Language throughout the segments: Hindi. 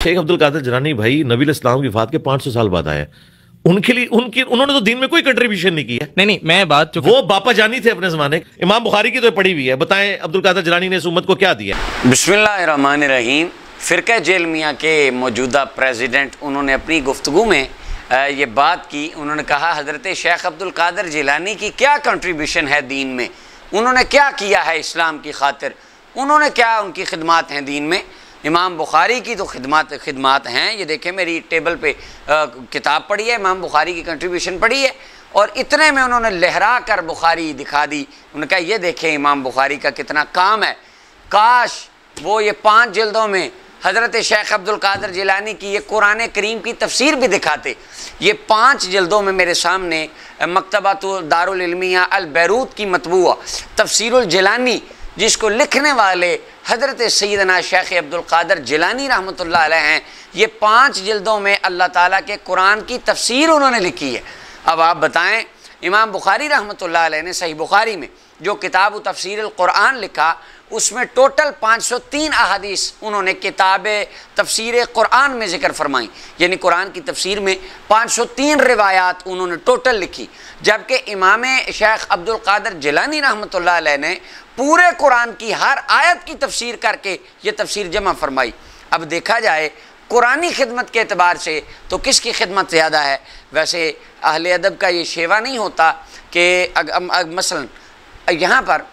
शेख अब्दुल कादिर जिलानी भाई नबी इस्लाम की वफात के 500 साल बाद आए। उनके लिए उन्होंने तो दीन में कोई कंट्रीब्यूशन नहीं किया। नहीं, मैं बात वो बापा जानी थे अपने जमाने। इमाम बुखारी की तो पढ़ी हुई है। बताएं अब्दुल कादिर जिलानी ने इस उम्मत को क्या दिया। बिस्मिल्लाहिर्रहमानिर्रहीम। फ़िरक़ा जेलमिया के मौजूदा प्रेसिडेंट उन्होंने अपनी गुफ्तगू में ये बात की। उन्होंने कहा हज़रत शेख अब्दुल कादिर जिलानी की क्या कंट्रीब्यूशन है दीन में, उन्होंने क्या किया है इस्लाम की खातिर, उन्होंने क्या उनकी खिदमात हैं दीन में। इमाम बुखारी की तो खिदमात हैं। ये देखें मेरी टेबल पे किताब पढ़ी है, इमाम बुखारी की कंट्रीब्यूशन पढ़ी है और इतने में उन्होंने लहरा कर बुखारी दिखा दी। उन्होंने कहा ये देखें इमाम बुखारी का कितना काम है। काश वो ये 5 जिल्दों में हज़रत शेख अब्दुल कादिर जिलानी की ये कुरान करीम की तफसीर भी दिखाते। ये 5 जिल्दों में मेरे सामने मकतबतु दारुल इल्मिया अल बैरूत की मतबूआ तफसीरुल जिलानी, जिसको लिखने वाले हज़रत सैयदना शेख अब्दुल कादिर जिलानी रहमतुल्लाह अलैह हैं, ये 5 जिल्दों में अल्लाह ताला के कुरान की तफसीर उन्होंने लिखी है। अब आप बताएं इमाम बुखारी रहमतुल्लाह अलैह ने सही बुखारी में जो किताब तफसीर कुरान लिखा, उसमें टोटल 503 अहादीस उन्होंने किताब तफसीर कुरान में ज़िक्र फरमाई। यानी कुरान की तफसीर में 503 रिवायात उन्होंने टोटल लिखी, जबकि इमाम शेख अब्दुल कादिर जिलानी रहमतुल्लाह अलैह ने पूरे कुरान की हर आयत की तफसीर करके ये तफसीर जमा फरमाई। अब देखा जाए कुरानी खिदमत के एतबार से तो किसकी खिदमत ज़्यादा है। वैसे अहले अदब का ये शेवा नहीं होता कि मसलन यहाँ पर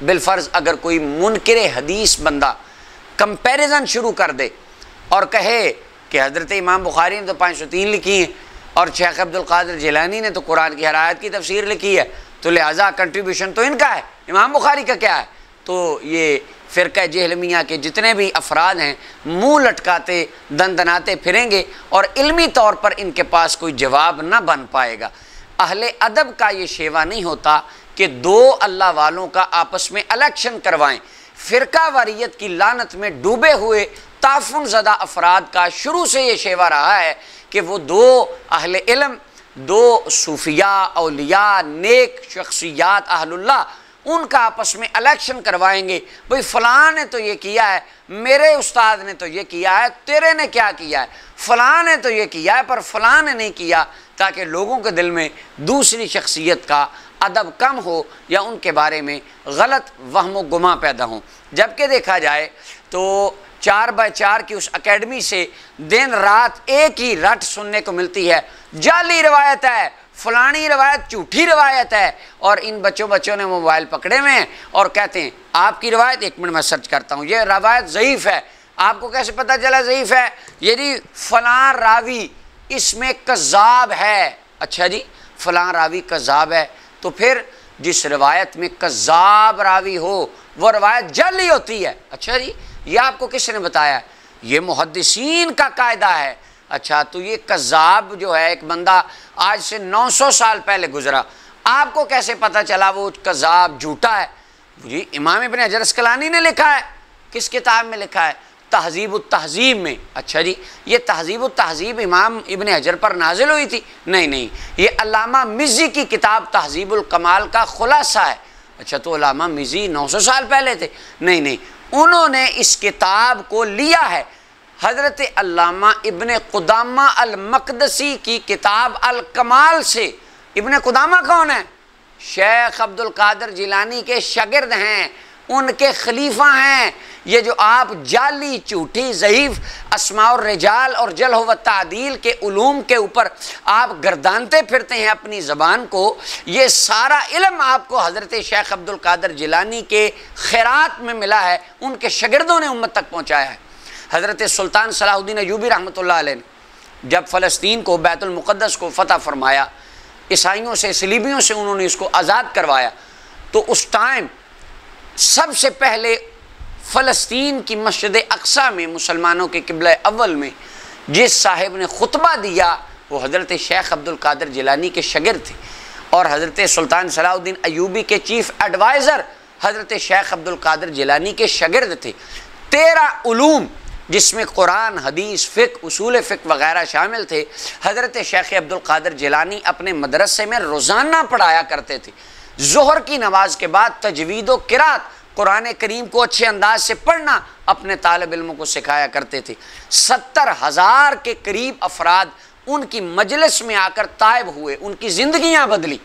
बिलफ़र्ज़ अगर कोई मुनकिर हदीस बंदा कंपैरिजन शुरू कर दे और कहे कि हज़रत इमाम बुखारी ने तो 503 लिखी हैं और शेख अब्दुल कादिर जिलानी ने तो कुरान की हर आयत की तफसीर लिखी है, तो लिहाजा कंट्रीब्यूशन तो इनका है, इमाम बुखारी का क्या है। तो ये फ़िरक़ा जेहलमिया के जितने भी अफराद हैं मुँह लटकाते दनदनाते फिरेंगे और इल्मी तौर पर इनके पास कोई जवाब ना बन पाएगा। अहले अदब का ये शेवा नहीं होता कि 2 अल्लाह वालों का आपस में इलेक्शन करवाएं। फ़िरक़ा वारियत की लानत में डूबे हुए ताफ़ुन ज़दा अफराद का शुरू से ये शेवा रहा है कि वो 2 अहले इल्म, 2 सूफिया औलिया नेक शख्सियात अहलुल्लाह, उनका आपस में इलेक्शन करवाएंगे। भाई फ़लाँ ने तो ये किया है, मेरे उस्ताद ने तो ये किया है, तेरे ने क्या किया है, फ़लाँ ने तो ये किया है पर फ़लाँ ने नहीं किया, ताकि लोगों के दिल में दूसरी शख्सियत का अदब कम हो या उनके बारे में गलत वहम गुमा पैदा हो। जबकि देखा जाए तो 4x4 की उस एकेडमी से दिन रात एक ही रट सुनने को मिलती है, जाली रवायत है, फलानी रवायत झूठी रवायत है। और इन बच्चों ने मोबाइल पकड़े हुए हैं और कहते हैं आपकी रवायत, 1 मिनट में सर्च करता हूँ, ये रवायत ज़ईफ़ है। आपको कैसे पता चला ज़ईफ़ है? यदि फ़लाँ रावी इसमें कज़्ज़ाब है। अच्छा जी, फ़लाँ रावी कज़्ज़ाब है, तो फिर जिस रवायत में कज़्ज़ाब रावी हो वो रवायत जाली होती है। अच्छा जी, ये आपको किसने बताया? ये मुहद्दिसीन का कायदा है। अच्छा, तो ये कज़्ज़ाब जो है एक बंदा आज से 900 साल पहले गुजरा, आपको कैसे पता चला वो कज़्ज़ाब झूठा है? जी इमाम इब्न हजर अस्क़लानी ने लिखा है। किस किताब में लिखा है? तहज़ीब में। अच्छा जी, ये तहज़ीब इमाम इब्न हजर पर नाजिल हुई थी? नहीं, ये अल्लामा मिज़्ज़ी की किताब तहज़ीबुल कमाल का खुलासा है। अच्छा, तो अल्लामा मिज़्ज़ी 900 साल पहले थे? नहीं, उन्होंने इस किताब को लिया है हज़रत अल्लामा इब्न क़ुदामा अल मक़दसी की किताब अल कमाल से। इब्न क़ुदामा कौन है? शेख अब्दुल कादिर जिलानी के शागिर्द हैं, उनके खलीफा हैं। ये जो आप जाली झूठी ज़ईफ़ अस्माउर रिजाल और जल्ह व तादील के उलूम के ऊपर आप गर्दानते फिरते हैं अपनी ज़बान को, ये सारा इल्म आपको हज़रत शेख अब्दुल कादिर जिलानी के खैरात में मिला है, उनके शागिर्दों ने उम्मत तक पहुँचाया है। हज़रत सुल्तान सलाहुद्दीन अय्यूबी रहमतुल्लाह अलैह ने जब फ़लस्तीन को बैतुल मुक़द्दस को फ़तह फरमाया, ईसाइयों से सलीबियों से उन्होंने इसको आज़ाद करवाया, तो उस टाइम सबसे पहले फ़लस्तीन की मस्जिद अक्सा में मुसलमानों के क़िबला अव्वल में जिस साहिब ने खुतबा दिया वो हज़रत शेख अब्दुल कादिर जिलानी के शागिर्द थे और हज़रत सुल्तान सलाहुद्दीन अय्यूबी के चीफ़ एडवाइज़र हज़रत शेख अब्दुल कादिर जिलानी के शागिर्द थे। 13 उलूम जिसमें कुरान, हदीस, फ़िक़्ह, उसूल फ़िक़्ह वग़ैरह शामिल थे, हज़रत शेख अब्दुल कादिर जिलानी अपने मदरसे में रोज़ाना पढ़ाया करते थे। ज़ोहर की नमाज के बाद तजवीद व क़िरात कुरान करीम को अच्छे अंदाज से पढ़ना अपने तालिब इल्मों को सिखाया करते थे। 70,000 के करीब अफराद उनकी मजलिस में आकर तायब हुए, उनकी ज़िंदगियाँ बदली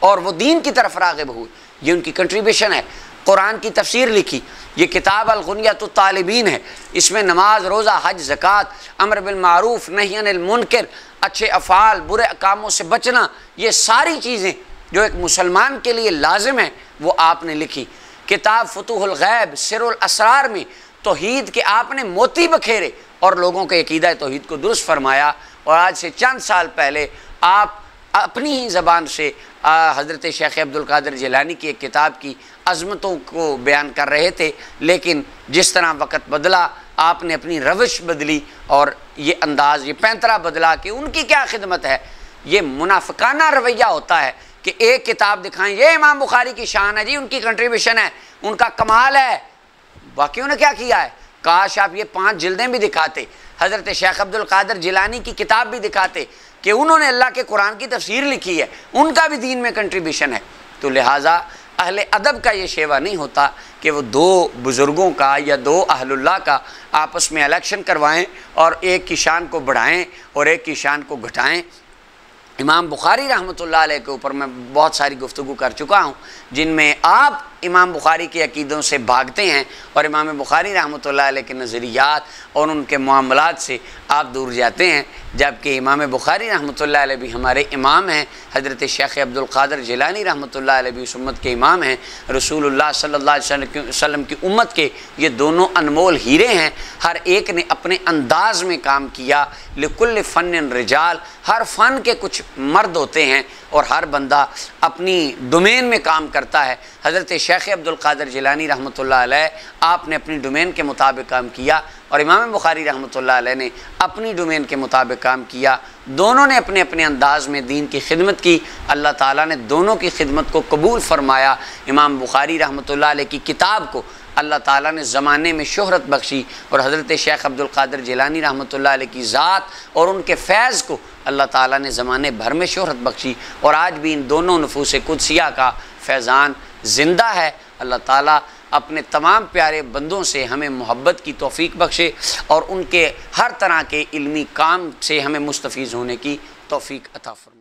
और वो दीन की तरफ राग़िब हुए। ये उनकी कंट्रीब्यूशन है। कुरान की तफसीर लिखी, ये किताब अल-गुनियतुत तालिबीन है। इसमें नमाज, रोज़ा, हज, ज़कात, अम्र बिल मारूफ, नही अनिल मुनकर, अच्छे अफ़ाल, बुरे कामों से बचना, ये सारी चीज़ें जो एक मुसलमान के लिए लाजिम है वो आपने लिखी। किताब फुतूहुल गैब, सिरुल असरार में तौहीद के आपने मोती बखेरे और लोगों के अकीदा तौहीद को दुरुस्त फरमाया। और आज से चंद साल पहले आप अपनी ही ज़बान से हज़रत शेख अब्दुल कादिर जिलानी की एक किताब की अज़मतों को बयान कर रहे थे, लेकिन जिस तरह वक़्त बदला आपने अपनी रविश बदली और ये अंदाज़, ये पैंतरा बदला कि उनकी क्या खिदमत है। ये मुनाफिकाना रवैया होता है कि एक किताब दिखाएं, ये इमाम बुखारी की शान है जी, उनकी कंट्रीब्यूशन है, उनका कमाल है। बाकी उन्होंने क्या किया है? काश आप ये 5 जिल्दें भी दिखाते, हज़रत शेख अब्दुल कादिर जिलानी की किताब भी दिखाते कि उन्होंने अल्लाह के कुरान की तफसीर लिखी है, उनका भी दीन में कंट्रीब्यूशन है। तो लिहाजा अहले अदब का ये शेवा नहीं होता कि वो 2 बुज़ुर्गों का या 2 अहलुल्लाह का आपस में इलेक्शन करवाएं और एक की शान को बढ़ाएं और एक की शान को घटाएं। इमाम बुखारी रहमतुल्लाह अलैह के ऊपर मैं बहुत सारी गुफ्तगू कर चुका हूँ, जिनमें आप इमाम बुखारी के अकीदों से भागते हैं और इमाम बुखारी रहमतुल्लाह अलैह के नज़रियात और उनके मामलात से आप दूर जाते हैं। जबकि इमाम बुखारी रहमतुल्लाह अलैह भी हमारे इमाम हैं, हज़रत शेख अब्दुल कादिर जिलानी रहमतुल्लाह अलैह भी उस उम्मत के इमाम हैं, रसूलुल्लाह सल्लल्लाहु अलैहि वसल्लम की उम्मत के ये दोनों अनमोल हीरे हैं। हर एक ने अपने अंदाज में काम किया। लिकुल्ल फ़न्न रिजाल, हर फ़न के कुछ मर्द होते हैं और हर बंदा अपनी डोमेन में काम करता है। हज़रत शेख अब्दुल कादिर जिलानी रहमतुल्लाह अलैह आपने अपनी डोमेन के मुताबिक काम किया और इमाम बुखारी रहमतुल्लाह अलैह ने अपनी डोमेन के मुताबिक काम किया। दोनों ने अपने अपने अंदाज में दीन की खिदमत की। अल्लाह ताला ने दोनों की खिदमत को कबूल फरमाया। इमाम बुखारी रहमतुल्लाह अलैह की किताब को अल्लाह ताला ने ज़माने में शोहरत बख्शी और हज़रत शेख अब्दुल कादिर जिलानी रहमतुल्लाह अलैह की ज़ात और उनके फैज़ को अल्लाह ताला ने ज़माने भर में शोहरत बख्शी। और आज भी इन दोनों नफूस कुदसिया का फैज़ान ज़िंदा है। अल्लाह ताला अपने तमाम प्यारे बंदों से हमें मोहब्बत की तौफ़ीक बख्शे और उनके हर तरह के इल्मी काम से हमें मुस्तफ़ीज़ होने की तौफ़ीक अता फरमाए।